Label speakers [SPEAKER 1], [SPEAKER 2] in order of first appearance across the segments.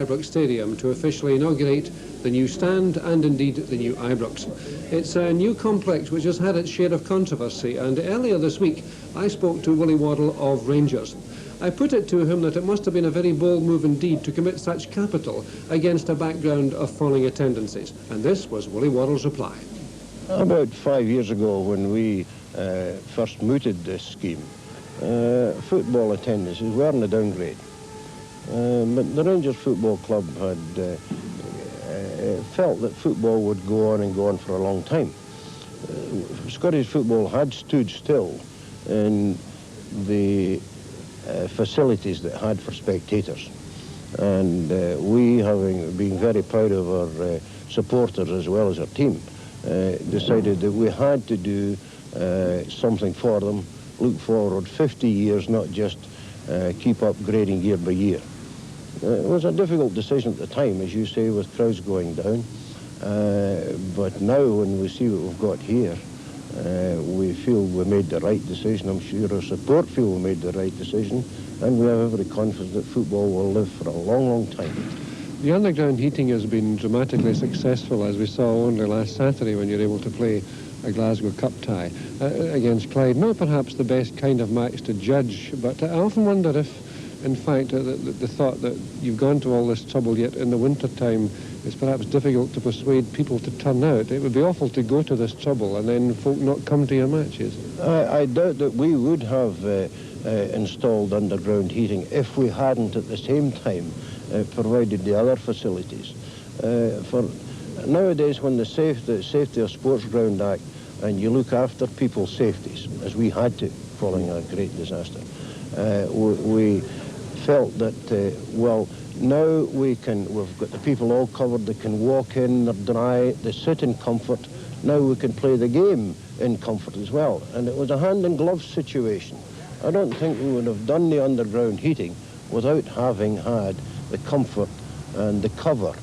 [SPEAKER 1] Ibrox Stadium to officially inaugurate the new stand and indeed the new Ibrox. It's a new complex which has had its share of controversy, and earlier this week I spoke to Willie Waddle of Rangers. I put it to him that it must have been a very bold move indeed to commit such capital against a background of falling attendances, and this was Willie Waddle's reply.
[SPEAKER 2] About 5 years ago, when we first mooted this scheme, football attendances were on a downgrade. But the Rangers Football Club had felt that football would go on and go on for a long time. Scottish football had stood still in the facilities that it had for spectators. And we, having been very proud of our supporters as well as our team, decided that we had to do something for them, look forward 50 years, not just keep upgrading year by year. It was a difficult decision at the time, as you say, with crowds going down. But now, when we see what we've got here, we feel we made the right decision. I'm sure our support feel we made the right decision, and we have every confidence that football will live for a long, long time.
[SPEAKER 1] The underground heating has been dramatically successful, as we saw only last Saturday when you were able to play a Glasgow Cup tie against Clyde. Not perhaps the best kind of match to judge, but I often wonder if, in fact, the thought that you've gone to all this trouble, yet in the winter time it's perhaps difficult to persuade people to turn out. It would be awful to go to this trouble and then folk not come to your matches. I
[SPEAKER 2] doubt that we would have installed underground heating if we hadn't at the same time provided the other facilities. For nowadays, when the Safety of Sports Ground Act, and you look after people's safeties, as we had to following a great disaster, we felt that, well, now we've got the people all covered, they can walk in, they're dry, they sit in comfort. Now we can play the game in comfort as well. And it was a hand-in-glove situation. I don't think we would have done the underground heating without having had the comfort and the cover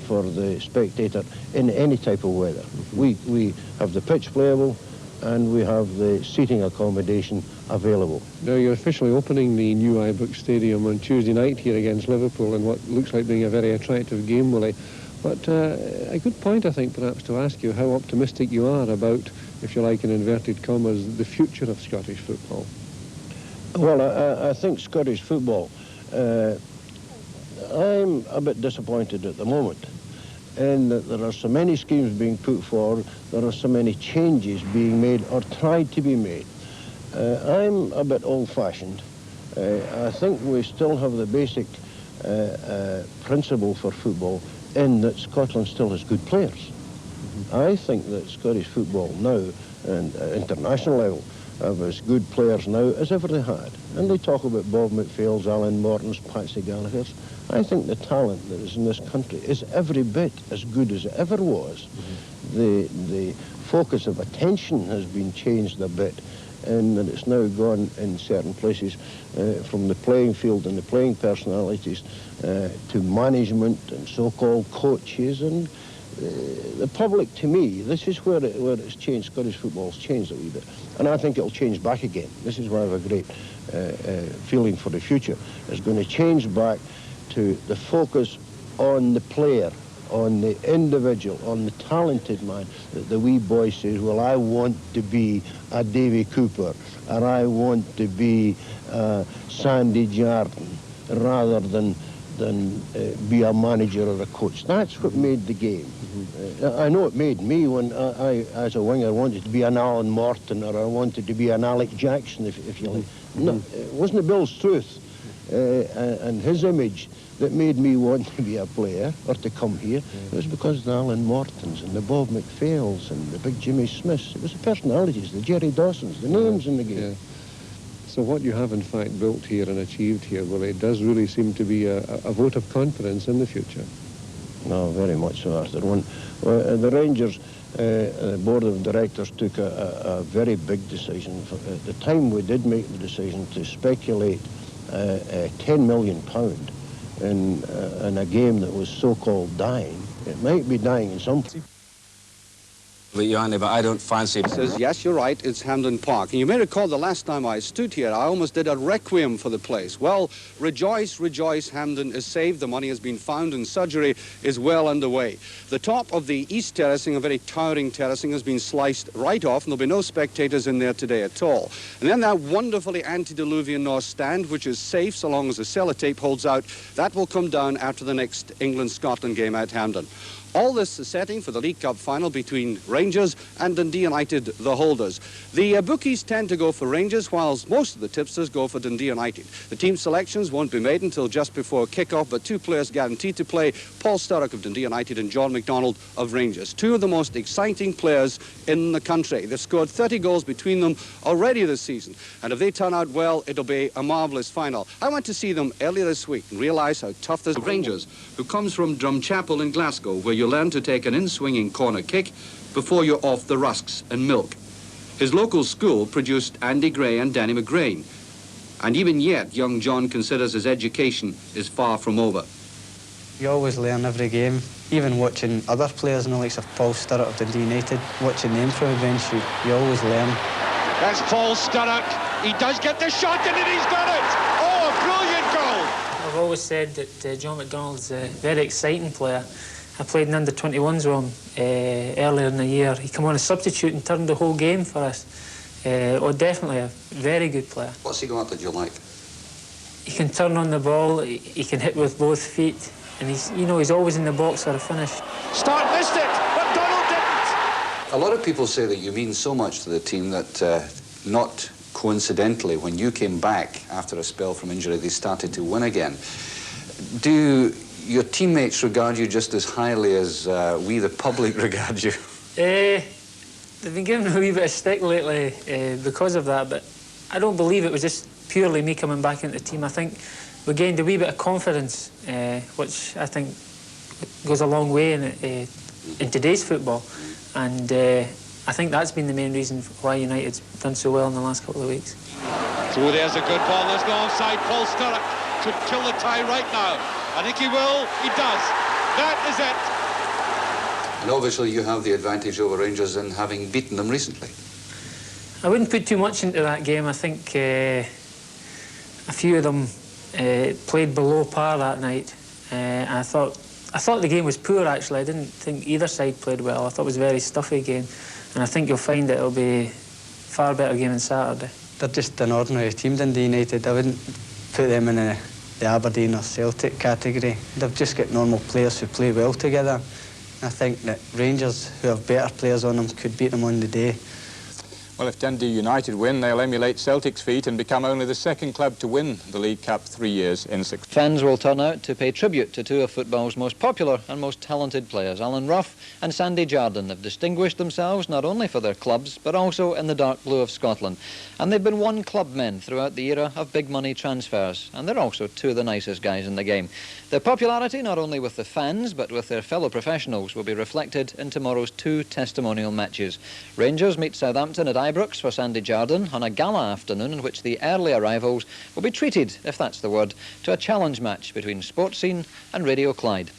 [SPEAKER 2] for the spectator in any type of weather. We have the pitch playable, and we have the seating accommodation available.
[SPEAKER 1] Now, you're officially opening the new Ibrox Stadium on Tuesday night here against Liverpool in what looks like being a very attractive game, Willie. But a good point, I think, perhaps, to ask you how optimistic you are about, if you like, in inverted commas, the future of Scottish football.
[SPEAKER 2] Well, I think Scottish football, I'm a bit disappointed at the moment in that there are so many schemes being put forward, there are so many changes being made or tried to be made. I'm a bit old-fashioned. I think we still have the basic principle for football in that Scotland still has good players. I think that Scottish football now, and international level, have as good players now as ever they had. And they talk about Bob McPhail's, Alan Morton's, Patsy Gallagher's. I think the talent that is in this country is every bit as good as it ever was. The focus of attention has been changed a bit, and that it's now gone in certain places from the playing field and the playing personalities to management and so-called coaches. And the public, to me, this is where it's changed. Scottish football's changed a wee bit, and I think it'll change back again. This is why I have a great feeling for the future. It's going to change back to the focus on the player, on the individual, on the talented man. The wee boy says, well, I want to be a Davy Cooper, or I want to be Sandy Jardine, rather than be a manager or a coach. That's what made the game. I know it made me when I, as a winger, wanted to be an Alan Morton, or I wanted to be an Alec Jackson, if you like. No, it wasn't Bill's truth and his image that made me want to be a player or to come here. It was because of the Alan Mortons and the Bob McPhails and the big Jimmy Smiths. It was the personalities, the Jerry Dawsons, the names in the game.
[SPEAKER 1] Yeah. So what you have in fact built here and achieved here, well, it does really seem to be a vote of confidence in the future.
[SPEAKER 2] No, very much so, Arthur. When the Rangers board of directors took a very big decision. At the time we did make the decision to speculate £10 million in a game that was so-called dying. It might be dying in some
[SPEAKER 3] But I don't fancy it.
[SPEAKER 4] Says, yes, you're right, it's Hampden Park. And you may recall the last time I stood here, I almost did a requiem for the place. Well, rejoice, rejoice, Hampden is saved. The money has been found and surgery is well underway. The top of the east terracing, a very towering terracing, has been sliced right off, and there'll be no spectators in there today at all. And then that wonderfully antediluvian north stand, which is safe so long as the sellotape holds out, that will come down after the next England-Scotland game at Hampden. All this is setting for the League Cup final between Rangers and Dundee United, the holders. The bookies tend to go for Rangers, whilst most of the tipsters go for Dundee United. The team selections won't be made until just before kick-off, but two players guaranteed to play, Paul Sturrock of Dundee United and John McDonald of Rangers. Two of the most exciting players in the country. They've scored 30 goals between them already this season, and if they turn out well, it'll be a marvellous final. I went to see them earlier this week and realised how tough this Rangers, who comes from Drumchapel in Glasgow, where you learn to take an in-swinging corner kick before you're off the rusks and milk. His local school produced Andy Gray and Danny McGrain, and even yet young John considers his education is far from over.
[SPEAKER 5] You always learn every game, even watching other players in the likes of Paul Sturrock of Dundee United, watching them from the bench, you always learn.
[SPEAKER 6] That's Paul Sturrock. He does get the shot in and he's got it! Oh, a brilliant goal!
[SPEAKER 7] I've always said that John McDonald's a very exciting player. I played in under-21s with him earlier in the year. He came on as substitute and turned the whole game for us. Definitely a very good player.
[SPEAKER 4] What's he got that you like?
[SPEAKER 7] He can turn on the ball, he can hit with both feet, and he's always in the box for a finish.
[SPEAKER 6] Start missed it, but Donald didn't.
[SPEAKER 4] A lot of people say that you mean so much to the team that not coincidentally, when you came back after a spell from injury, they started to win again. Do your teammates regard you just as highly as we, the public, regard you?
[SPEAKER 7] They've been giving a wee bit of stick lately because of that, but I don't believe it was just purely me coming back into the team. I think we gained a wee bit of confidence, which I think goes a long way in today's football, and I think that's been the main reason why United's done so well in the last couple of weeks.
[SPEAKER 6] So there's a good ball, there's no offside. Paul Sturrock could kill the tie right now. I think he will, he does. That is it.
[SPEAKER 4] And obviously you have the advantage over Rangers in having beaten them recently.
[SPEAKER 7] I wouldn't put too much into that game. I think a few of them played below par that night. I thought the game was poor, actually. I didn't think either side played well. I thought it was a very stuffy game. And I think you'll find that it'll be a far better game on Saturday.
[SPEAKER 5] They're just an ordinary team, Dundee United. I wouldn't put them in the Aberdeen or Celtic category. They've just got normal players who play well together. I think that Rangers, who have better players on them, could beat them on the day.
[SPEAKER 8] Well, if Dundee United win, they'll emulate Celtic's feat and become only the second club to win the League Cup 3 years in succession.
[SPEAKER 9] Fans will turn out to pay tribute to two of football's most popular and most talented players. Alan Rough and Sandy Jardine have distinguished themselves not only for their clubs, but also in the dark blue of Scotland. And they've been one-club men throughout the era of big-money transfers. And they're also two of the nicest guys in the game. Their popularity, not only with the fans, but with their fellow professionals, will be reflected in tomorrow's two testimonial matches. Rangers meet Southampton at Ibrox for Sandy Jardine on a gala afternoon in which the early arrivals will be treated, if that's the word, to a challenge match between Sportscene and Radio Clyde.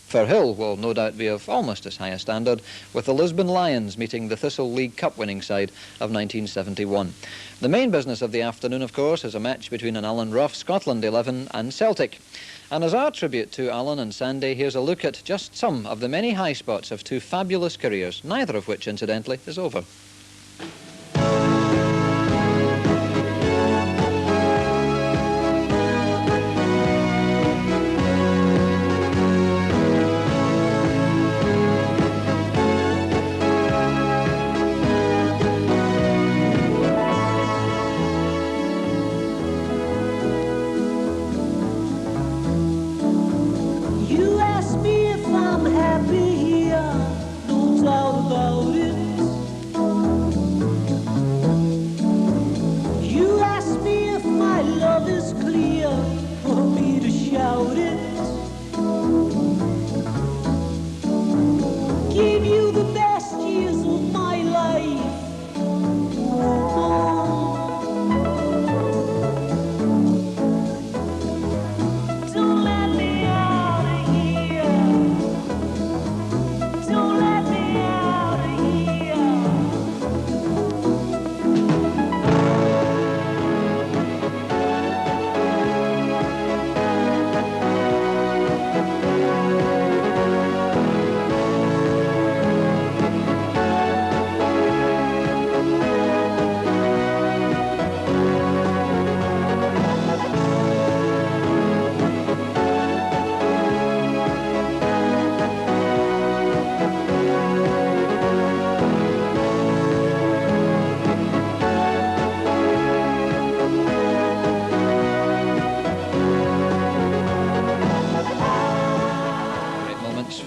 [SPEAKER 9] Firhill will no doubt be of almost as high a standard, with the Lisbon Lions meeting the Thistle League Cup winning side of 1971. The main business of the afternoon, of course, is a match between an Alan Rough Scotland 11 and Celtic. And as our tribute to Alan and Sandy, here's a look at just some of the many high spots of two fabulous careers, neither of which, incidentally, is over.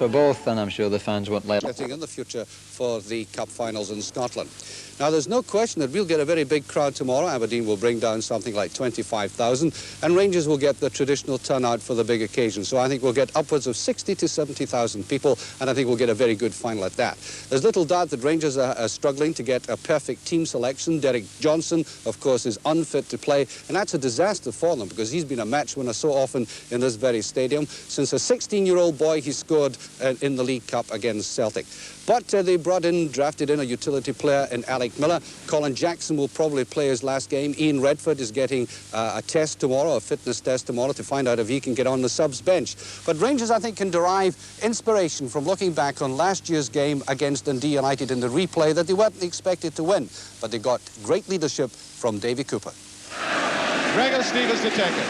[SPEAKER 9] for both, and I'm sure the fans won't let
[SPEAKER 4] I think in the future for the Cup finals in Scotland. Now, there's no question that we'll get a very big crowd tomorrow. Aberdeen will bring down something like 25,000, and Rangers will get the traditional turnout for the big occasion. So I think we'll get upwards of 60 to 70,000 people, and I think we'll get a very good final at that. There's little doubt that Rangers are struggling to get a perfect team selection. Derek Johnson, of course, is unfit to play, and that's a disaster for them because he's been a match winner so often in this very stadium. Since a 16-year-old boy, he scored in the League Cup against Celtic. But they drafted in a utility player in Alec Miller. Colin Jackson will probably play his last game. Ian Redford is getting a test tomorrow, a fitness test tomorrow, to find out if he can get on the subs bench. But Rangers, I think, can derive inspiration from looking back on last year's game against Dundee United in the replay that they weren't expected to win. But they got great leadership from Davy Cooper.
[SPEAKER 6] Gregor Stevens to take it.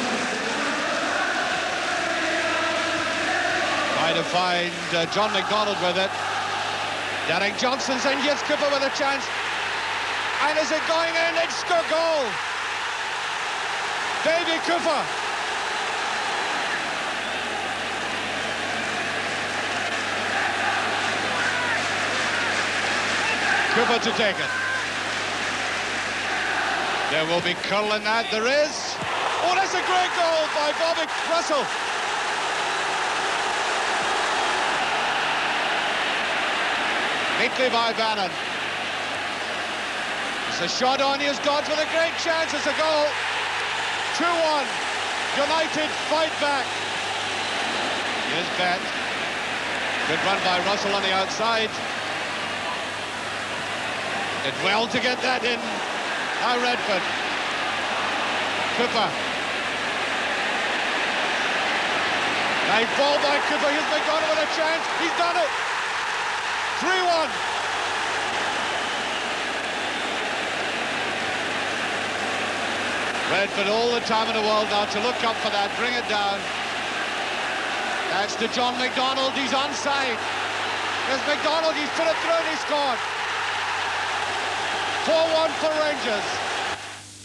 [SPEAKER 6] Trying to find John McDonald with it. Derek Johnson's in, here's Cooper with a chance. And is it going in? It's a goal! Davy Cooper. Cooper to take it. There will be curl in that, there is. Oh, that's a great goal by Bobby Russell. Neatly by Bannon. It's a shot on, here's Dodds with a great chance, it's a goal. 2-1, United fight back. Here's Bent. Good run by Russell on the outside. Did well to get that in. Now Redford. Cooper. Nice ball by Cooper, here's McDonald with a chance, he's done it. 3-1. Redford all the time in the world now to look up for that, bring it down. That's to John McDonald, he's onside. There's McDonald, he's put it through and he scored. 4-1 for Rangers.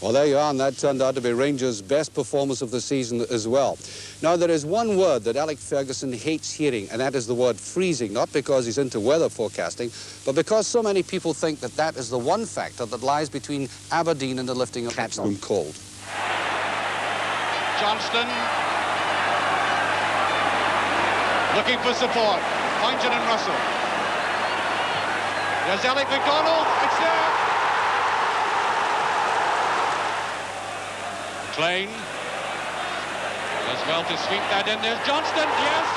[SPEAKER 4] Well, there you are, and that turned out to be Rangers' best performance of the season as well. Now, there is one word that Alec Ferguson hates hearing, and that is the word freezing, not because he's into weather forecasting, but because so many people think that that is the one factor that lies between Aberdeen and the lifting of catch them cold.
[SPEAKER 6] Johnston looking for support. Pointon and Russell. There's Alec McDonald, it's there. Klein does well to sweep that in. There's Johnston, yes.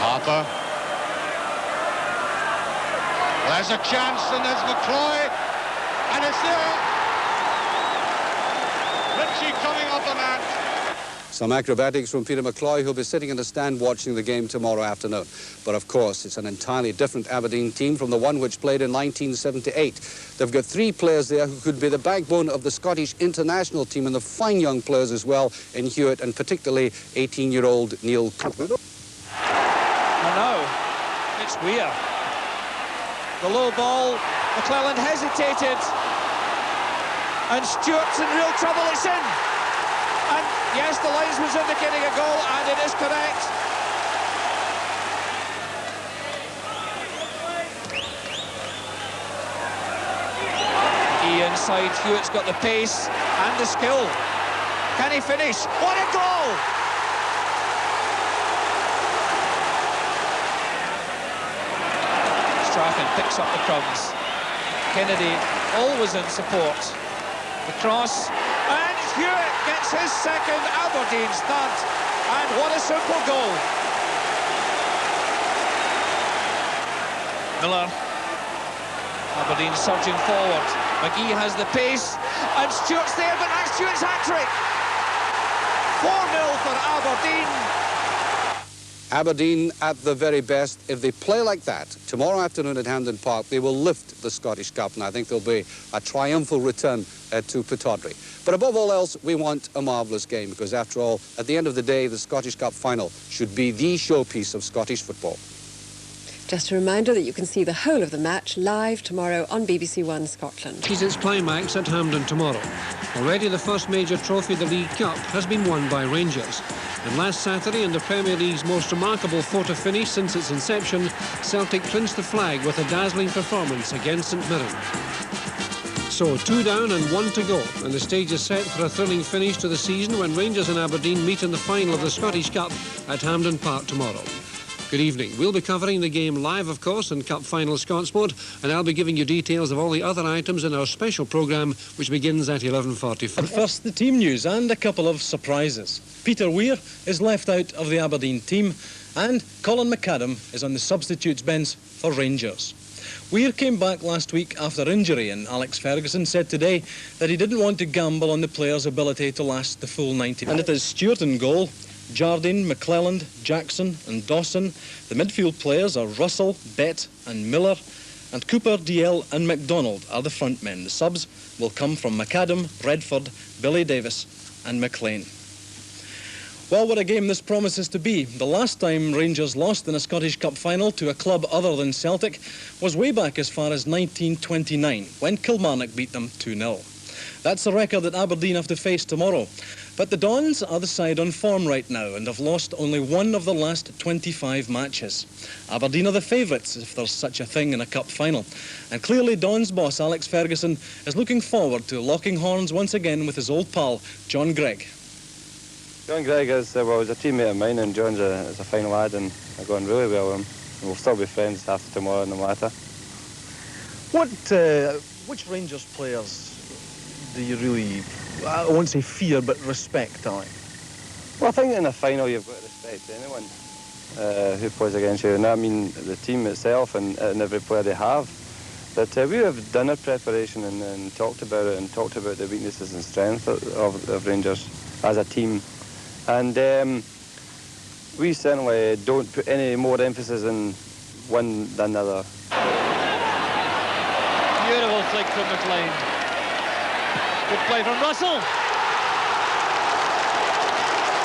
[SPEAKER 6] Harper. There's a chance, and there's McCloy, and it's there. Ritchie coming up on that.
[SPEAKER 4] Some acrobatics from Peter McCloy, who'll be sitting in the stand watching the game tomorrow afternoon. But of course, it's an entirely different Aberdeen team from the one which played in 1978. They've got 3 players there who could be the backbone of the Scottish international team, and the fine young players as well in Hewitt, and particularly 18-year-old Neil Cooper.
[SPEAKER 10] I know, it's weird. The low ball, McClelland hesitated, and Stewart's in real trouble, it's in. And yes, the linesman's indicating a goal, and it is correct. Inside, Hewitt's got the pace and the skill. Can he finish? What a goal! Strachan picks up the crumbs. Kennedy always in support. The cross, and Hewitt gets his second, Aberdeen's third, and what a simple goal. Miller, Aberdeen surging forward. McGee has the pace, and Stewart's there, but that's Stewart's hat-trick. 4-0 for Aberdeen.
[SPEAKER 4] Aberdeen at the very best. If they play like that tomorrow afternoon at Hampden Park, they will lift the Scottish Cup, and I think there'll be a triumphal return to Pittodrie. But above all else, we want a marvellous game, because after all, at the end of the day, the Scottish Cup final should be the showpiece of Scottish football.
[SPEAKER 11] Just a reminder that you can see the whole of the match live tomorrow on BBC One Scotland.
[SPEAKER 1] Sees its climax at Hampden tomorrow. Already the first major trophy, the League Cup, has been won by Rangers. And last Saturday, in the Premier League's most remarkable photo finish since its inception, Celtic clinched the flag with a dazzling performance against St Mirren. So 2 down and 1 to go, and the stage is set for a thrilling finish to the season when Rangers and Aberdeen meet in the final of the Scottish Cup at Hampden Park tomorrow. Good evening. We'll be covering the game live, of course, in Cup Final Scots Mode, and I'll be giving you details of all the other items in our special programme, which begins at 11:45.
[SPEAKER 12] And first, the team news and a couple of surprises. Peter Weir is left out of the Aberdeen team, and Colin McAdam is on the substitutes bench for Rangers. Weir came back last week after injury, and Alex Ferguson said today that he didn't want to gamble on the player's ability to last the full 90 minutes. And it is Stewart in goal, Jardine, McClelland, Jackson and Dawson. The midfield players are Russell, Bett and Miller, and Cooper, DL and MacDonald are the front men. The subs will come from McAdam, Redford, Billy Davis and McLean. Well, what a game this promises to be. The last time Rangers lost in a Scottish Cup final to a club other than Celtic was way back as far as 1929, when Kilmarnock beat them 2-0. That's the record that Aberdeen have to face tomorrow. But the Dons are the side on form right now and have lost only one of the last 25 matches. Aberdeen are the favourites, if there's such a thing in a cup final. And clearly Dons boss Alex Ferguson is looking forward to locking horns once again with his old pal, John Gregg.
[SPEAKER 13] John Gregg is, well, he's a teammate of mine, and John's a fine lad, and I've gone really well with him. And we'll still be friends after tomorrow, no matter.
[SPEAKER 12] Which Rangers players do you really, I won't say fear, but respect, Ali?
[SPEAKER 13] Well, I think in a final you've got to respect anyone who plays against you, and I mean the team itself and every player they have. But we have done our preparation and talked about it, and talked about the weaknesses and strengths of Rangers as a team. And we certainly don't put any more emphasis on one than the other.
[SPEAKER 10] Beautiful flick from McLean. Good play from Russell.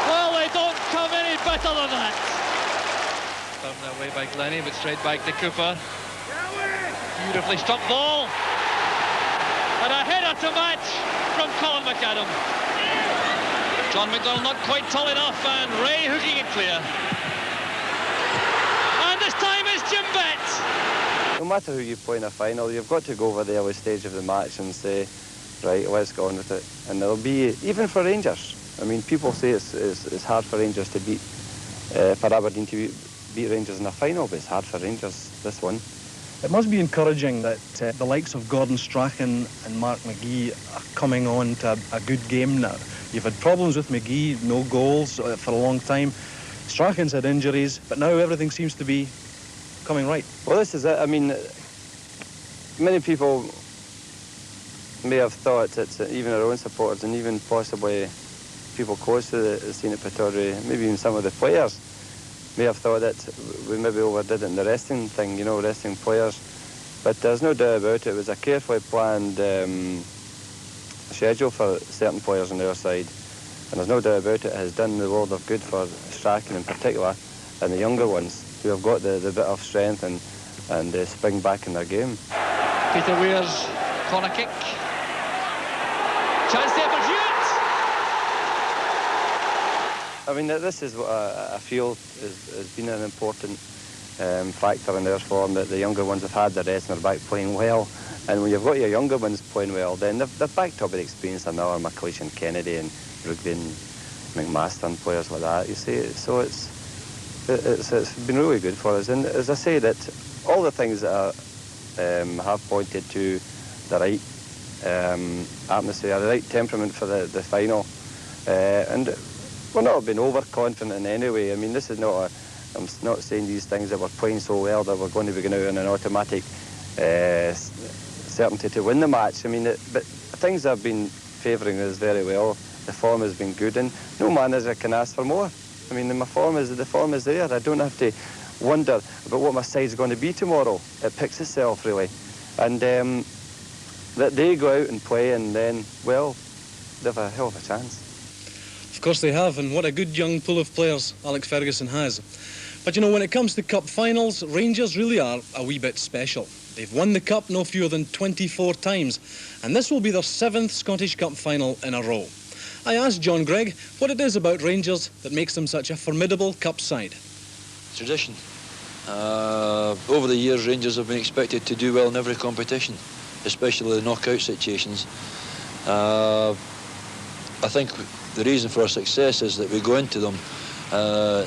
[SPEAKER 10] Well, they don't come any better than that. Found their way by Glennie, but straight back to Cooper. Beautifully struck ball. And a header to match from Colin McAdam. John McDonald not quite tall enough, and Ray hooking it clear. And this time it's Jim Bett.
[SPEAKER 13] No matter who you play in a final, you've got to go over the early stage of the match and say, right, let's go on with it. And it'll be, even for Rangers, I mean, people say it's hard for Rangers to beat, for Aberdeen to beat Rangers in a final, but it's hard for Rangers, this one.
[SPEAKER 12] It must be encouraging that the likes of Gordon Strachan and Mark McGee are coming on to a good game now. You've had problems with McGee, no goals for a long time. Strachan's had injuries, but now everything seems to be coming right.
[SPEAKER 13] Well, this is it. I mean, many people may have thought that even our own supporters and even possibly people close to the scene at Pittodrie, maybe even some of the players, may have thought that we maybe overdid it in the resting thing, you know, resting players. But there's no doubt about it. It was a carefully planned schedule for certain players on our side, and there's no doubt about it. It has done the world of good for Strachan in particular, and the younger ones who have got the bit of strength and spring back in their game.
[SPEAKER 10] Peter Weir's corner kick. Chance there for Hewitt.
[SPEAKER 13] I mean, this is what I feel has been an important factor in their form, that the younger ones have had the rest and are back playing well. And when you've got your younger ones playing well, then they're backed up with experience of Miller, McLeish and Kennedy and Rugby and McMaster and players like that, you see. So it's been really good for us. And as I say, that all the things that have pointed to the right atmosphere, the right temperament for the final. And we're not being overconfident in any way. I mean, this is not I'm not saying these things that we're playing so well that we're going to be going out on an automatic certainty to win the match. I mean, but things have been favouring us very well. The form has been good, and no manager can ask for more. I mean, the form is there. I don't have to wonder about what my side's going to be tomorrow. It picks itself, really. And that they go out and play, and then, well, they have a hell of a chance.
[SPEAKER 12] Of course they have, and what a good young pool of players Alex Ferguson has. But you know, when it comes to cup finals, Rangers really are a wee bit special. They've won the cup no fewer than 24 times, and this will be their 7th Scottish Cup final in a row. I asked John Greig what it is about Rangers that makes them such a formidable cup side.
[SPEAKER 14] Tradition. Over the years, Rangers have been expected to do well in every competition, especially the knockout situations. I think the reason for our success is that we go into them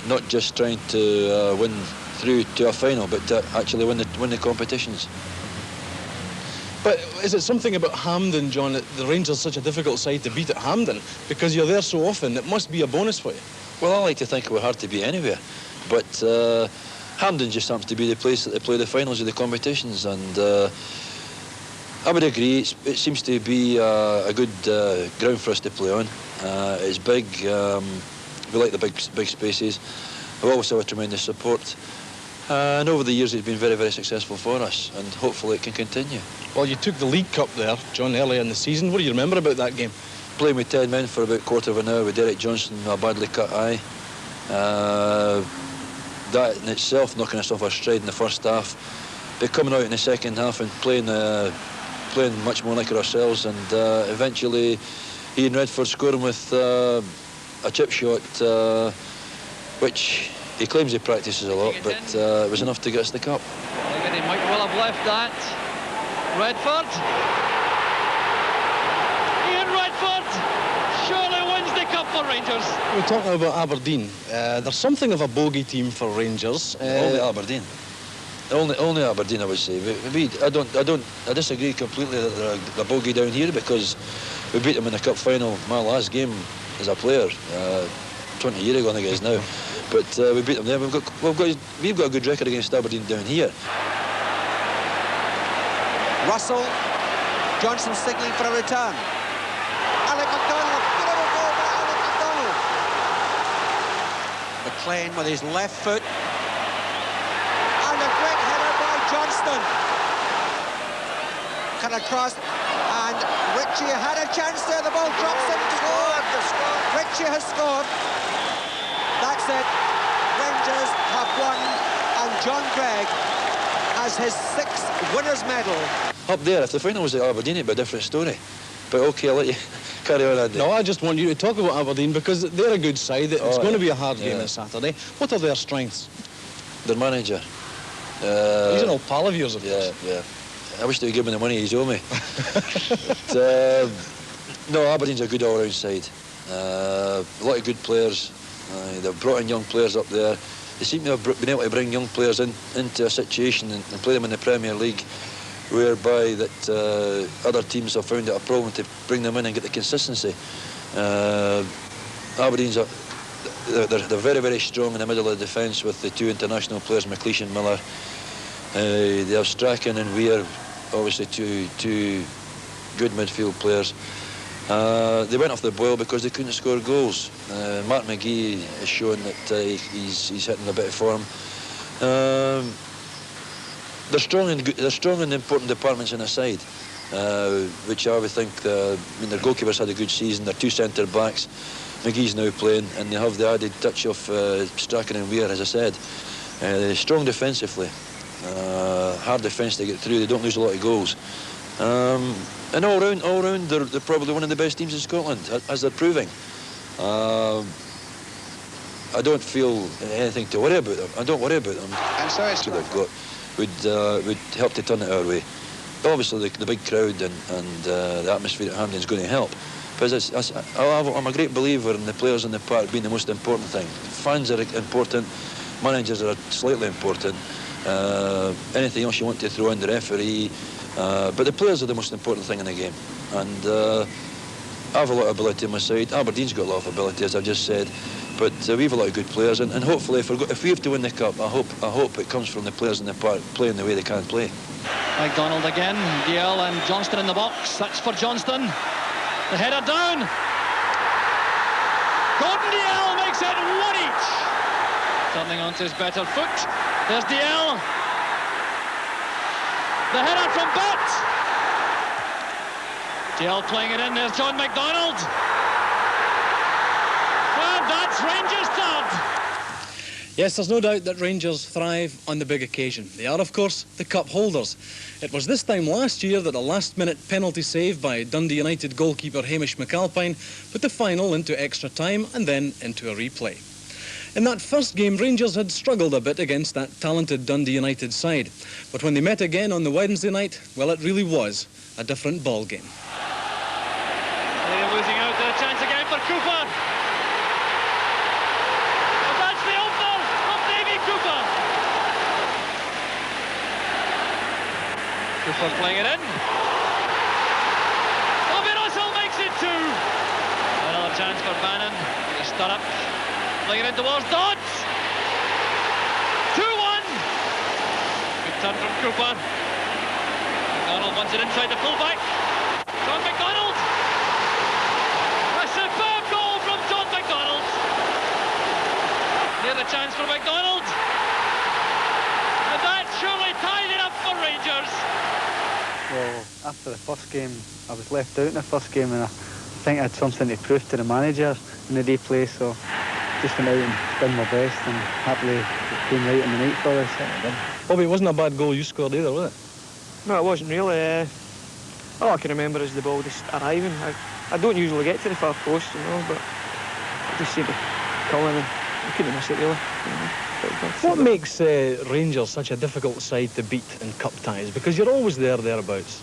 [SPEAKER 14] not just trying to win through to a final, but to actually win the competitions.
[SPEAKER 12] But is it something about Hampden, John, that the Rangers are such a difficult side to beat at Hampden? Because you're there so often, it must be a bonus for you.
[SPEAKER 14] Well, I like to think we're hard to beat anywhere, but Hampden just happens to be the place that they play the finals of the competitions, and I would agree, it seems to be a good ground for us to play on. It's big, we like the big spaces. We've always had a tremendous support. And over the years, it's been very, very successful for us, and hopefully it can continue.
[SPEAKER 12] Well, you took the League Cup there, John, earlier in the season. What do you remember about that game?
[SPEAKER 14] Playing with 10 men for about a quarter of an hour with Derek Johnson, a badly cut eye. That in itself knocking us off our stride in the first half. But coming out in the second half and playing much more like ourselves, and eventually Ian Redford scoring with a chip shot, which he claims he practices a lot, but it was enough to get us the cup.
[SPEAKER 10] He might well have left that. Redford. Ian Redford surely wins the cup for Rangers.
[SPEAKER 12] We're talking about Aberdeen. There's something of a bogey team for Rangers.
[SPEAKER 14] Only Aberdeen. Only Aberdeen, I would say. I disagree completely that they're a bogey down here, because we beat them in the cup final. My last game as a player, 20 years ago, I think it is now. But we beat them there. We've got a good record against Aberdeen down here.
[SPEAKER 15] Russell, Johnson signalling for a return. Alec MacDonald, beautiful goal by Alec MacDonald. McLean with his left foot. And a great header by Johnston. Cut across, and Ritchie had a chance there. The ball drops in to goal. Ritchie has scored. That's it. Rangers have won, and John Greig has his 6th winner's medal.
[SPEAKER 14] Up there, if the final was at Aberdeen, it'd be a different story. But OK, I'll let you carry on, Andy.
[SPEAKER 12] No, I just want you to talk about Aberdeen, because they're a good side. It's going to be a hard game on Saturday. What are their strengths?
[SPEAKER 14] Their manager.
[SPEAKER 12] He's an old pal of yours, of course.
[SPEAKER 14] Yeah. I wish they would give me the money he's owed me. But, no, Aberdeen's a good all-round side. A lot of good players. They've brought in young players up there. They seem to have been able to bring young players into a situation and play them in the Premier League, whereby that other teams have found it a problem to bring them in and get the consistency. Aberdeen's they're very, very strong in the middle of the defence with the 2 international players, McLeish and Miller. They have Strachan and Weir, obviously two good midfield players. They went off the boil because they couldn't score goals. Mark McGee has shown that he's hitting a bit of form. They're strong in important departments in the side, which I would think. I mean, their goalkeepers had a good season. Their 2 centre backs, McGee's now playing, and they have the added touch of Strachan and Weir, as I said. Strong defensively, hard defence to get through. They don't lose a lot of goals. And all round, they're probably one of the best teams in Scotland, as they're proving. I don't feel anything to worry about them. I don't worry about them.
[SPEAKER 15] And so it's
[SPEAKER 14] they've got would help to turn it our way. Obviously, the big crowd and the atmosphere at Hampden is going to help. Because I'm a great believer in the players in the park being the most important thing. Fans are important, managers are slightly important. Anything else you want to throw in, the referee. But the players are the most important thing in the game. And I have a lot of ability on my side. Aberdeen's got a lot of ability, as I've just said. But we have a lot of good players. And hopefully, if we have to win the cup, I hope it comes from the players in the park playing the way they can play.
[SPEAKER 10] MacDonald again. Gill and Johnston in the box. That's for Johnston. The header down. Gordon Diel makes it 1 each. Turning onto his better foot. There's Diel. The header from Butt. Diel playing it in. There's John MacDonald. And that's Rangers' third.
[SPEAKER 12] Yes, there's no doubt that Rangers thrive on the big occasion. They are, of course, the cup holders. It was this time last year that a last-minute penalty save by Dundee United goalkeeper Hamish McAlpine put the final into extra time and then into a replay. In that first game, Rangers had struggled a bit against that talented Dundee United side. But when they met again on the Wednesday night, well, it really was a different ballgame.
[SPEAKER 10] They're losing out to a chance again for Cooper. Cooper playing it in. Bobby Russell makes it 2. Another chance for Bannon. The stirrup. Playing it in towards Dodds. 2-1. Good turn from Cooper. McDonald wants it inside the fullback. John McDonald. A superb goal from John McDonald. Near the chance for McDonald. And that surely tied it up for Rangers.
[SPEAKER 5] Well, after the first game, I was left out in the first game, and I think I had something to prove to the manager in the replay, so just went out and done my best, and happily it came right in the night for us.
[SPEAKER 12] Bobby, it wasn't a bad goal you scored either, was it?
[SPEAKER 16] No, it wasn't really. All I can remember is the ball just arriving. I don't usually get to the far post, you know, but I just seemed to come in and I couldn't miss it really.
[SPEAKER 12] What makes Rangers such a difficult side to beat in cup ties? Because you're always thereabouts.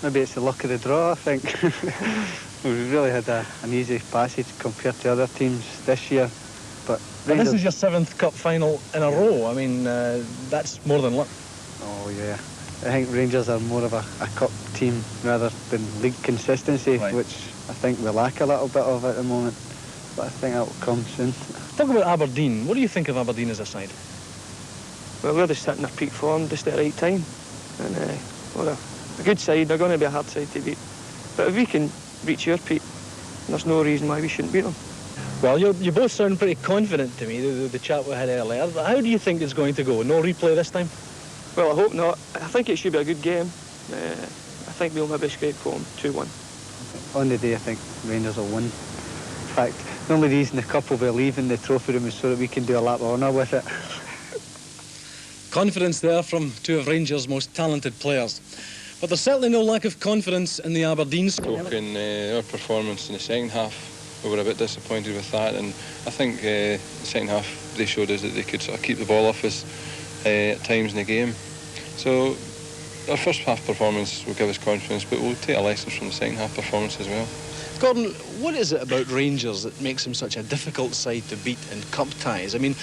[SPEAKER 5] Maybe it's the luck of the draw, I think. We've really had an easy passage compared to other teams this year. But
[SPEAKER 12] this is your 7th cup final in a row. I mean, that's more than luck.
[SPEAKER 5] Oh, yeah. I think Rangers are more of a cup team rather than league consistency,
[SPEAKER 12] right,
[SPEAKER 5] which I think we lack a little bit of at the moment. But I think that will come soon.
[SPEAKER 12] Talk about Aberdeen. What do you think of Aberdeen as a side?
[SPEAKER 16] Well, we're just hitting their peak form just at the right time. And we're a good side. They're going to be a hard side to beat. But if we can reach your peak, there's no reason why we shouldn't beat them.
[SPEAKER 12] Well, you both sound pretty confident to me, the chat we had earlier. But how do you think it's going to go? No replay this time?
[SPEAKER 16] Well, I hope not. I think it should be a good game. I think we'll maybe scrape home 2-1.
[SPEAKER 5] On the day, I think Rangers will win. In fact, the only reason the cup will be leaving the trophy room is so that we can do a lap of honour with it.
[SPEAKER 12] Confidence there from two of Rangers' most talented players. But there's certainly no lack of confidence in the Aberdeen squad.
[SPEAKER 17] In our performance in the second half, we were a bit disappointed with that, and I think the second half they showed us that they could sort of keep the ball off us at times in the game. So our first half performance will give us confidence, but we'll take a lesson from the second half performance as well.
[SPEAKER 12] Gordon, what is it about Rangers that makes them such a difficult side to beat in cup ties? I mean,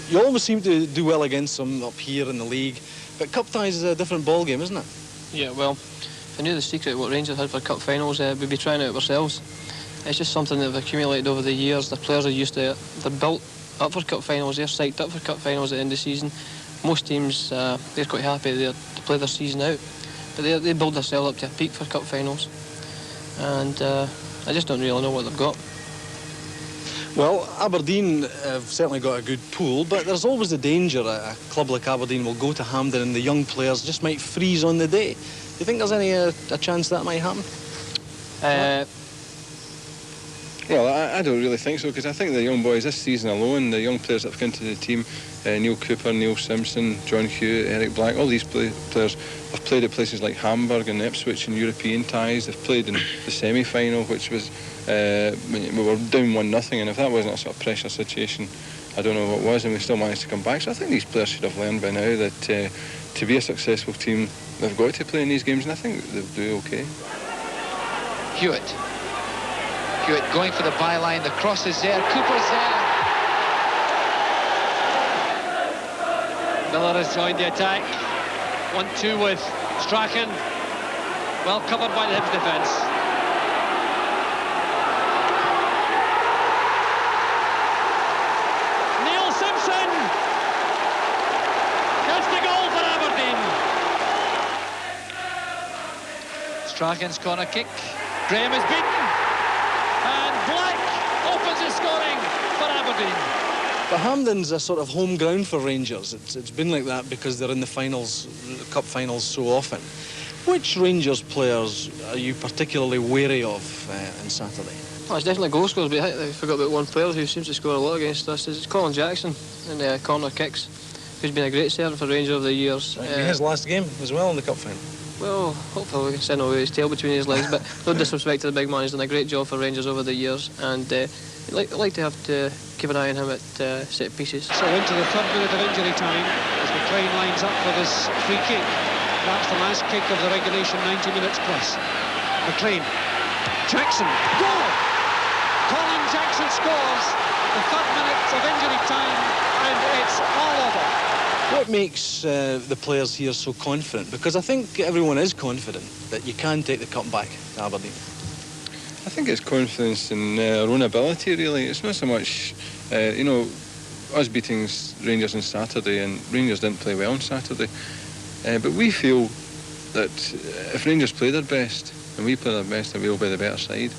[SPEAKER 12] you always seem to do well against them up here in the league, but cup ties is a different ballgame, isn't it?
[SPEAKER 18] Yeah, well, if I knew the secret of what Rangers had for cup finals, we'd be trying it out ourselves. It's just something that we've accumulated over the years. The players are used to it. They're built up for cup finals. They're psyched up for cup finals at the end of the season. Most teams, they're quite happy to play their season out, but they build themselves up to a peak for cup finals. And I just don't really know what they've got.
[SPEAKER 12] Well, Aberdeen have certainly got a good pool, but there's always the danger a club like Aberdeen will go to Hampden and the young players just might freeze on the day. Do you think there's any a chance that might happen?
[SPEAKER 17] Well, I don't really think so, because I think the young boys this season alone, the young players that have come to the team, Neil Cooper, Neil Simpson, John Hewitt, Eric Black, all these players have played at places like Hamburg and Ipswich in European ties. They've played in the semi-final, which was, we were down 1-0, and if that wasn't a sort of pressure situation, I don't know what was, and we still managed to come back. So I think these players should have learned by now that to be a successful team, they've got to play in these games, and I think they'll do okay.
[SPEAKER 19] Hewitt going for the byline, the cross is there, Cooper's there.
[SPEAKER 10] Miller has joined the attack. 1-2 with Strachan. Well covered by the Hibs defence. Neil Simpson gets the goal for Aberdeen.
[SPEAKER 19] Strachan's corner kick.
[SPEAKER 10] Graham is beaten. And Black opens the scoring for Aberdeen.
[SPEAKER 12] But Hampden's a sort of home ground for Rangers. It's been like that because they're in the finals, cup finals so often. Which Rangers players are you particularly wary of on Saturday?
[SPEAKER 18] Well, it's definitely goal scorers, but I think they forgot about one player who seems to score a lot against us. It's Colin Jackson in corner kicks, who's been a great servant for Rangers over the years.
[SPEAKER 12] His last game as well in the cup final.
[SPEAKER 18] Well, hopefully we can send away his tail between his legs, but no disrespect to the big man, he's done a great job for Rangers over the years, and I'd like to have to keep an eye on him at set pieces.
[SPEAKER 20] So into the 3rd minute of injury time as McLean lines up for this free kick. That's the last kick of the regulation 90 minutes plus. McLean, Jackson, goal! Colin Jackson scores the 3rd minute of injury time, and it's all over.
[SPEAKER 12] What makes the players here so confident? Because I think everyone is confident that you can take the cup back to Aberdeen.
[SPEAKER 17] I think it's confidence in our own ability, really. It's not so much, you know, us beating Rangers on Saturday, and Rangers didn't play well on Saturday. But we feel that if Rangers play their best, and we play their best, then we'll be the better side.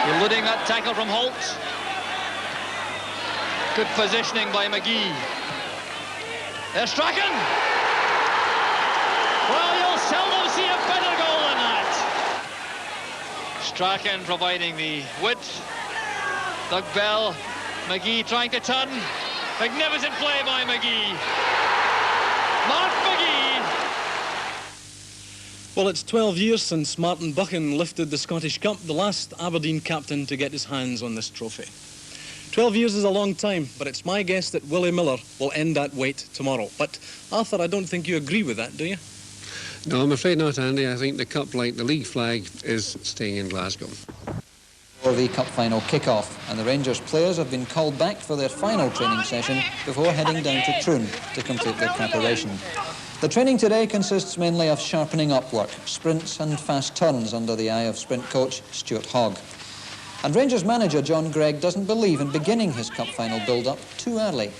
[SPEAKER 10] Eluding that tackle from Holt. Good positioning by McGee. They're striking. Well, you'll seldom see a better goal than that. Strachan providing the width. Doug Bell, McGee trying to turn. Magnificent play by McGee. Mark McGee.
[SPEAKER 12] Well, it's 12 years since Martin Buchan lifted the Scottish Cup, the last Aberdeen captain to get his hands on this trophy. 12 years is a long time, but it's my guess that Willie Miller will end that wait tomorrow. But, Arthur, I don't think you agree with that, do you?
[SPEAKER 1] No, I'm afraid not, Andy. I think the cup, like the league flag, is staying in Glasgow.
[SPEAKER 9] For the cup final kick-off, and the Rangers players have been called back for their final training session before heading down to Troon to complete their preparation. The training today consists mainly of sharpening up work, sprints and fast turns under the eye of sprint coach Stuart Hogg. And Rangers manager John Greig doesn't believe in beginning his cup final build-up too early.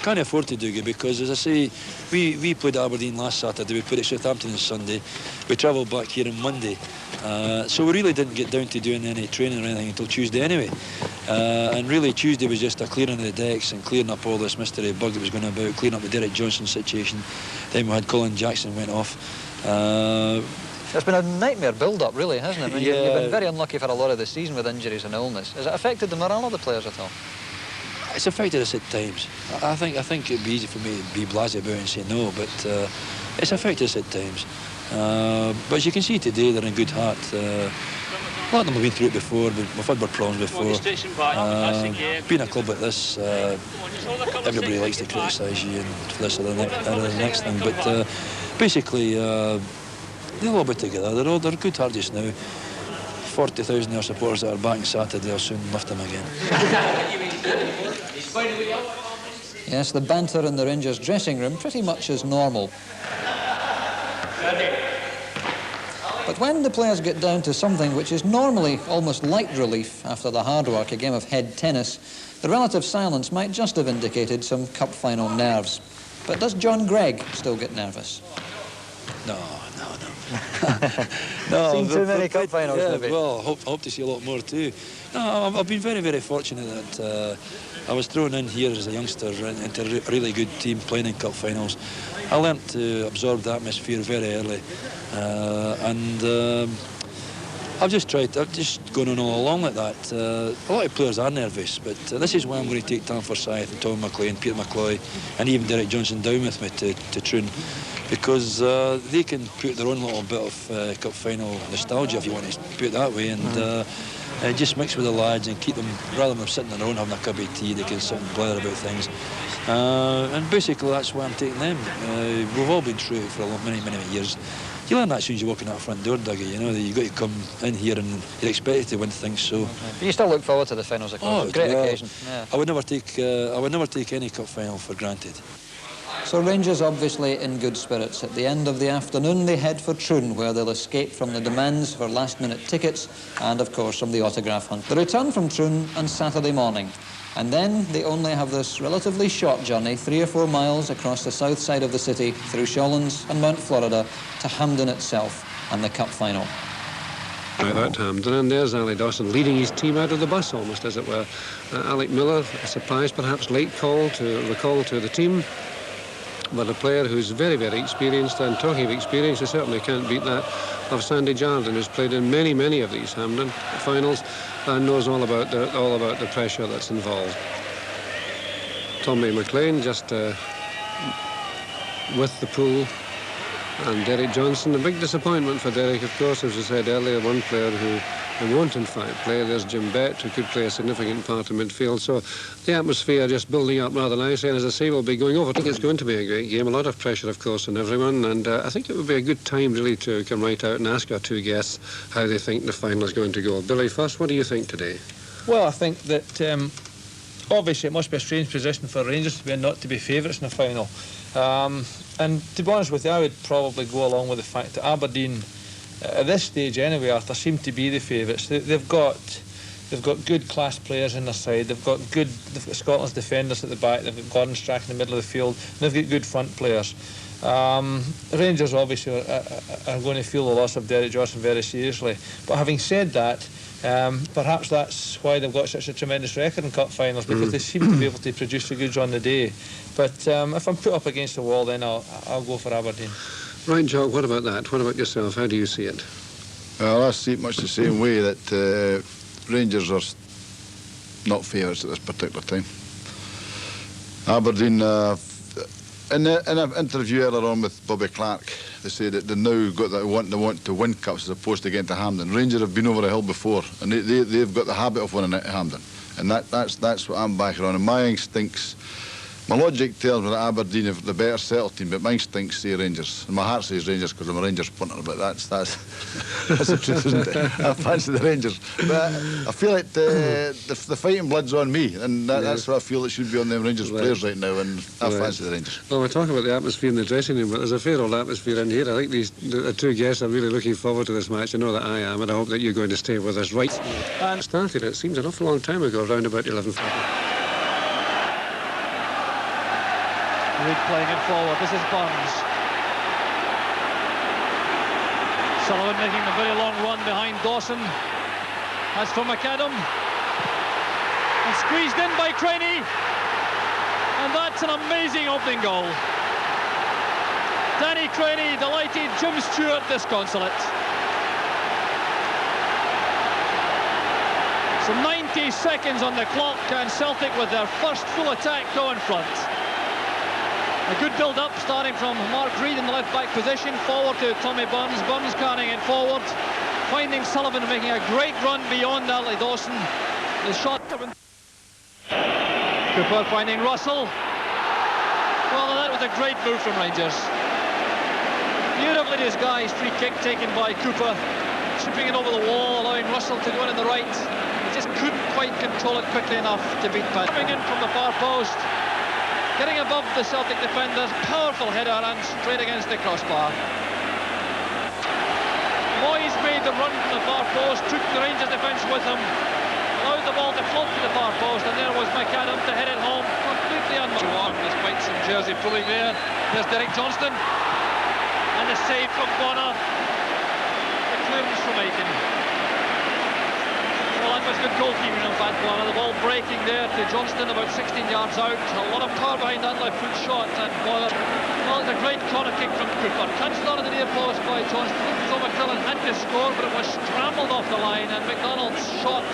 [SPEAKER 14] Can't afford to do it because, as I say, we played Aberdeen last Saturday, we played at Southampton on Sunday, we travelled back here on Monday, so we really didn't get down to doing any training or anything until Tuesday anyway. And really Tuesday was just a clearing of the decks and clearing up all this mystery bug that was going about, clearing up the Derek Johnson situation. Then we had Colin Jackson went off.
[SPEAKER 9] It's been a nightmare build-up, really, hasn't it? I mean,
[SPEAKER 14] Yeah.
[SPEAKER 9] You've been very unlucky for a lot of the season with injuries and illness. Has it affected the morale of the players at all?
[SPEAKER 14] It's affected us at times. I think it'd be easy for me to be blasé about and say no, but it's affected us at times. But as you can see today, they're in good heart. A lot of them have been through it before. We've had our problems before. Being a club like this, everybody likes to criticise you and for this or the next thing. But basically, they'll all be together. They're good heart just now. 40,000 of our supporters that are back on Saturday will soon lift them again.
[SPEAKER 9] Yes, the banter in the Rangers dressing room pretty much as normal. But when the players get down to something which is normally almost light relief after the hard work, a game of head tennis, the relative silence might just have indicated some cup final nerves. But does John Greig still get nervous?
[SPEAKER 14] No. No,
[SPEAKER 9] Seen too many cup finals,
[SPEAKER 14] yeah,
[SPEAKER 9] maybe.
[SPEAKER 14] well, hope to see a lot more too. No, I've been very, very fortunate that I was thrown in here as a youngster into a really good team playing in cup finals. I learnt to absorb the atmosphere very early, and I've just gone on all along like that. A lot of players are nervous, but this is why I'm going to take Tom Forsyth and Tom McLean, Peter McCloy, and even Derek Johnson down with me to Troon, because they can put their own little bit of cup final nostalgia, if you want to put it that way, and just mix with the lads and keep them, rather than them sitting on their own having a cup of tea, they can sit and blather about things. And basically that's why I'm taking them. We've all been through it for many, many years. You learn that as soon as you walk in that front door, Dougie, you know, that you've got to come in here and you're expected to win things, so...
[SPEAKER 9] But you still look forward to the finals, of course. Great occasion. Yeah.
[SPEAKER 14] I would never take any cup final for granted.
[SPEAKER 9] So Rangers obviously in good spirits. At the end of the afternoon they head for Troon, where they'll escape from the demands for last-minute tickets and of course from the autograph hunt. The return from Troon on Saturday morning, and then they only have this relatively short journey, 3 or 4 miles across the south side of the city through Shawlands and Mount Florida to Hampden itself and the cup final.
[SPEAKER 1] Right, that Hampden, and there's Ali Dawson leading his team out of the bus almost, as it were. Alec Miller, a surprise perhaps, late recall to the team. but a player who's very, very experienced, and talking of experience, you certainly can't beat that of Sandy Jardine, who's played in many, many of these Hampden finals and knows all about the pressure that's involved. Tommy McLean just with the pool, and Derek Johnson. A big disappointment for Derek, of course, as I said earlier, one player who won't in fact play. There's Jim Bett, who could play a significant part in midfield. So the atmosphere just building up rather nicely, and as I say, we'll be going over. I think it's going to be a great game. A lot of pressure, of course, on everyone, and I think it would be a good time really to come right out and ask our two guests how they think the final is going to go. Billy, first, what do you think today?
[SPEAKER 10] Well, I think that obviously it must be a strange position for Rangers to be and not to be favourites in the final. And to be honest with you, I would probably go along with the fact that Aberdeen, at this stage anyway, Arthur, seem to be the favourites. They've got good class players in their side. They've got Scotland's defenders at the back. They've got Gordon Strachan in the middle of the field. And they've got good front players. Rangers obviously are going to feel the loss of Derek Johnson very seriously. But having said that, perhaps that's why they've got such a tremendous record in cup finals, because they seem to be able to produce the goods on the day. But if I'm put up against the wall, then I'll go for Aberdeen.
[SPEAKER 1] Right, Jock, what about that? What about yourself? How do you see it?
[SPEAKER 21] Well, I see it much the same way, that Rangers are not favourites at this particular time. Aberdeen, in an interview earlier on with Bobby Clark, they say that they now they want to win cups as opposed to getting to Hampden. Rangers have been over the hill before, and they've got the habit of winning at Hampden, and that's what I'm backing on. And my instincts, my logic tells me that Aberdeen have the better settled team, but my instincts say Rangers, and my heart says Rangers because I'm a Rangers punter. But that's the truth, isn't it? I fancy the Rangers, but I feel like the fighting blood's on me, and that's what I feel it should be on them Rangers players right now, and I fancy the Rangers.
[SPEAKER 1] Well, we're talking about the atmosphere in the dressing room, but there's a fair old atmosphere in here. I think the two guests are really looking forward to this match. I know that I am, and I hope that you're going to stay with us. Right, and started, it seems an awful long time ago, around about 11:30.
[SPEAKER 6] Reid playing it forward. This is Burns. Sullivan making a very long run behind Dawson. As for McAdam. And squeezed in by Craney. And that's an amazing opening goal. Danny Craney delighted Jim Stewart disconsolate. So 90 seconds on the clock, and Celtic with their first full attack go in front. A good build-up starting from Mark Reid in the left-back position, forward to Tommy Burns. Burns carrying it forward, finding Sullivan making a great run beyond Ali Dawson. The shot. Cooper finding Russell. Well, that was a great move from Rangers. Beautifully disguised free kick taken by Cooper, chipping it over the wall, allowing Russell to go in the right. He just couldn't quite control it quickly enough to beat Pat. Coming in from the far post. Getting above the Celtic defenders, powerful header and straight against the crossbar. Moyes made the run from the far post, took the Rangers defence with him, allowed the ball to float to the far post, and there was McAdam to head it home, completely unmarked. Despite some jersey pulling there, there's Derek Johnston, and the save from Bonner, the clearance from Aiken. Well, that was good goalkeeping on Pat Bonner. The ball breaking there to Johnston about 16 yards out. A lot of power behind that left foot shot, and Bonner, well, it's a great corner kick from Cooper. Touched on the near post by Johnston. So McClellan had to score, but it was scrambled off the line, and McDonald's shot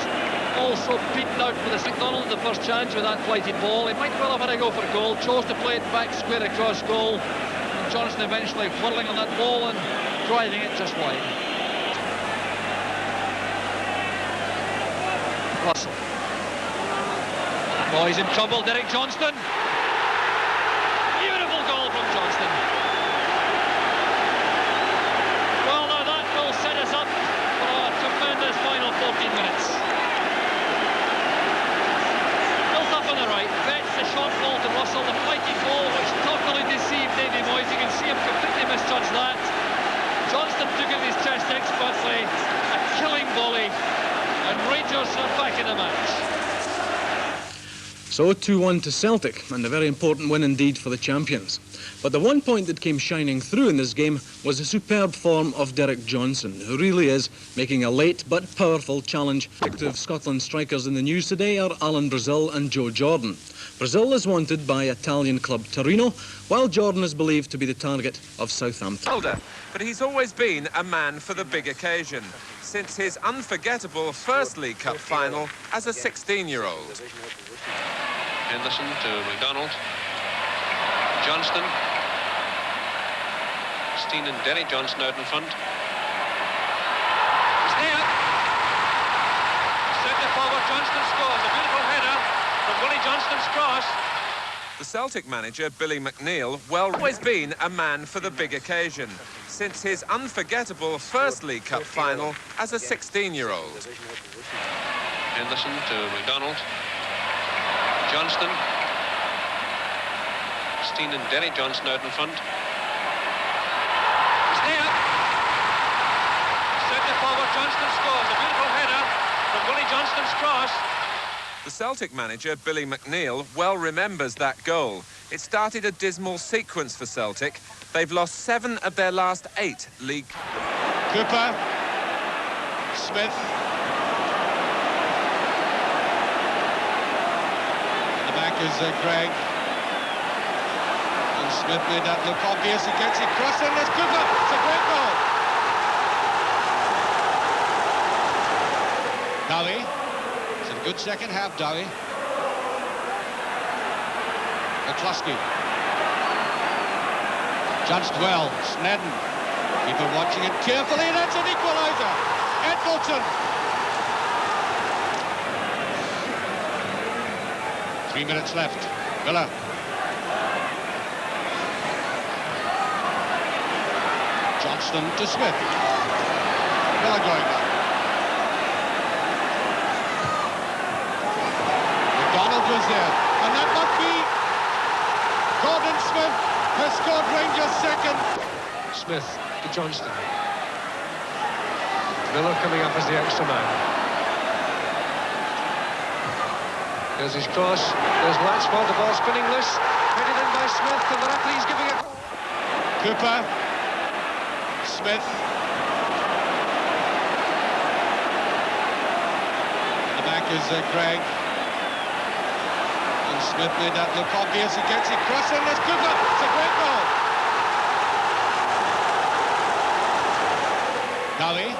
[SPEAKER 6] also beaten out for the McDonald the first chance with that flighted ball. He might well have had to go for goal, chose to play it back square across goal, and Johnston eventually whirling on that ball and driving it just wide. Russell. Moyes in trouble, Derek Johnston. Beautiful goal from Johnston. Well, now that will set us up for a tremendous final 14 minutes. Built up on the right, Betts the short ball to Russell, the fighting ball which totally deceived Davy Moyes. You can see him completely misjudge that. Johnston took it in his chest expertly, a killing volley. And Rangers are back in the match.
[SPEAKER 12] So 2-1 to Celtic, and a very important win indeed for the champions. But the one point that came shining through in this game was the superb form of Derek Johnson, who really is making a late but powerful challenge. Active Scotland strikers in the news today are Alan Brazil and Joe Jordan. Brazil is wanted by Italian club Torino, while Jordan is believed to be the target of Southampton.
[SPEAKER 2] Older, but he's always been a man for the big occasion, since his unforgettable first League Cup final as a 16-year-old.
[SPEAKER 22] Henderson to McDonald. Johnston. Steen and Derry. Johnston out in front. It's there. Centre forward Johnston scores. A beautiful header from Willie Johnston's cross.
[SPEAKER 2] The Celtic manager, Billy McNeill, always been a man for the big occasion, since his unforgettable first League Cup final as a 16-year-old.
[SPEAKER 22] Henderson to McDonald. Johnston. Steen and Derry. Johnston out in front. It's there. Centre forward Johnston scores. A beautiful header from Willie Johnston's cross.
[SPEAKER 2] The Celtic manager, Billy McNeill, well remembers that goal. It started a dismal sequence for Celtic. They've lost 7 of their last 8 league.
[SPEAKER 6] Cooper. Smith. The back is Craig. And Smith made that look obvious. He gets it crossing. There's Cooper. It's a great goal. Dowie. Good second half, Dowie. McCluskey. Judged well. Snedden. People watching it carefully. That's an equaliser. Edmondson. 3 minutes left. Miller. Johnston to Smith. Miller going down. Was there, and that must be Gordon Smith has scored Rangers' second.
[SPEAKER 1] Smith to Johnston. Miller coming up as the extra man. There's his cross. There's Latchford, the ball spinning loose. Headed in by Smith, and the referee's giving it.
[SPEAKER 6] Cooper. Smith. The back is Craig. Smith made that look obvious. He gets it crossing. There's Cooper. It's a great goal. Dowie.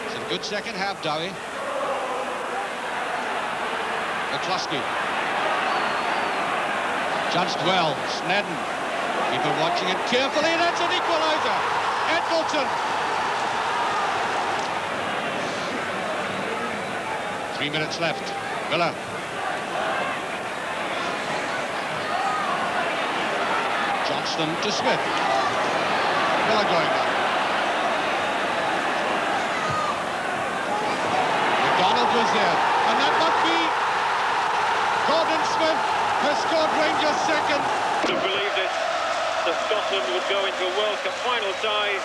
[SPEAKER 6] It's a good second half, Dowie. McCluskey. Judged well. Snedden. People watching it carefully. That's an equaliser. Edmondson. 3 minutes left. Miller. Johnston to Smith. Miller going down. McDonald was there, and that must be Gordon Smith has scored Rangers' second.
[SPEAKER 23] Would have believed it that Scotland would go into a World Cup final tie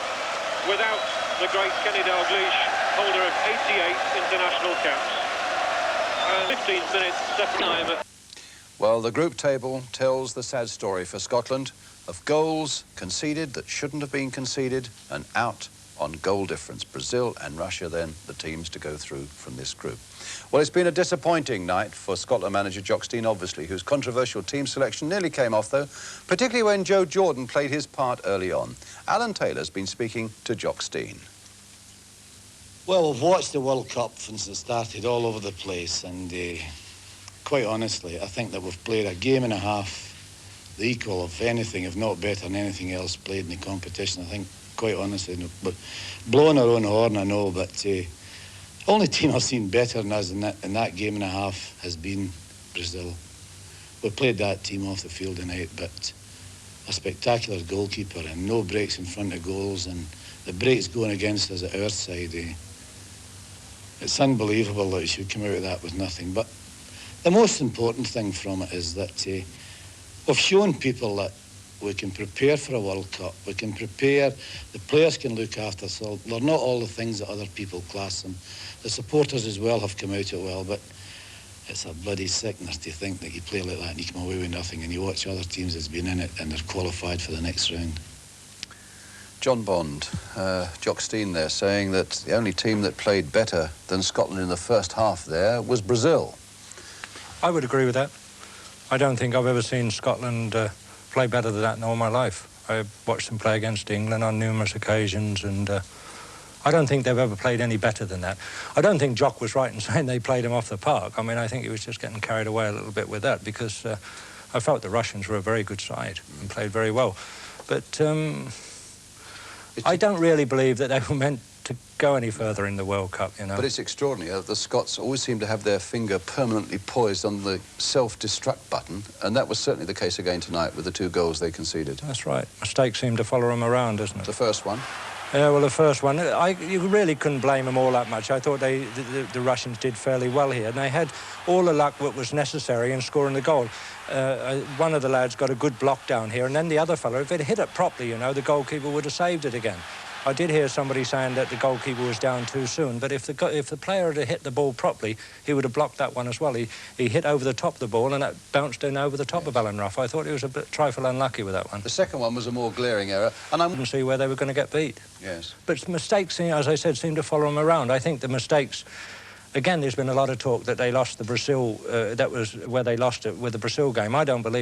[SPEAKER 23] without the great Kenny Dalglish, holder of 88 international caps. And 15 minutes separate time.
[SPEAKER 24] Well, the group table tells the sad story for Scotland of goals conceded that shouldn't have been conceded and out on goal difference. Brazil and Russia then the teams to go through from this group. Well, it's been a disappointing night for Scotland manager Jock Stein, obviously, whose controversial team selection nearly came off, though, particularly when Joe Jordan played his part early on. Alan Taylor's been speaking to Jock Stein.
[SPEAKER 25] Well, we've watched the World Cup since it started all over the place, and quite honestly, I think that we've played a game and a half the equal of anything, if not better than anything else played in the competition. I think, quite honestly, but blowing our own horn, I know, but the only team I've seen better than us in that game and a half has been Brazil. We played that team off the field tonight, but a spectacular goalkeeper and no breaks in front of goals, and the breaks going against us at our side. It's unbelievable that we should come out of that with nothing. But the most important thing from it is that we've shown people that we can prepare for a World Cup. We can prepare, the players can look after themselves. They're not all the things that other people class them. The supporters as well have come out it well, but it's a bloody sickness to think that you play like that and you come away with nothing, and you watch other teams that's been in it and they're qualified for the next round.
[SPEAKER 24] John Bond, Jock Stein there, saying that the only team that played better than Scotland in the first half there was Brazil.
[SPEAKER 26] I would agree with that.
[SPEAKER 3] I don't think I've ever seen Scotland play better than that in all my life. I watched them play against England on numerous occasions, and I don't think they've ever played any better than that. I don't think Jock was right in saying they played him off the park. I mean, I think he was just getting carried away a little bit with that, because I felt the Russians were a very good side and played very well. But I don't really believe that they were meant to go any further in the World Cup, you know.
[SPEAKER 24] But it's extraordinary. The Scots always seem to have their finger permanently poised on the self-destruct button, and that was certainly the case again tonight with the 2 goals they conceded.
[SPEAKER 3] That's right. Mistakes seem to follow them around, doesn't it?
[SPEAKER 24] The first one.
[SPEAKER 3] Yeah, well, the first one, you really couldn't blame them all that much. I thought the Russians did fairly well here, and they had all the luck that was necessary in scoring the goal. One of the lads got a good block down here, and then the other fellow, if it hit it properly, you know, the goalkeeper would have saved it again. I did hear somebody saying that the goalkeeper was down too soon, but if the player had hit the ball properly, he would have blocked that one as well. He hit over the top of the ball, and that bounced in over the top of Alan Ruff. I thought he was a bit trifle unlucky with that one.
[SPEAKER 24] The second one was a more glaring error, and I
[SPEAKER 3] didn't see where they were going to get beat.
[SPEAKER 24] Yes.
[SPEAKER 3] But mistakes, as I said, seem to follow them around. I think the mistakes... Again, there's been a lot of talk that they lost the Brazil, that was where they lost it with the Brazil game. I don't believe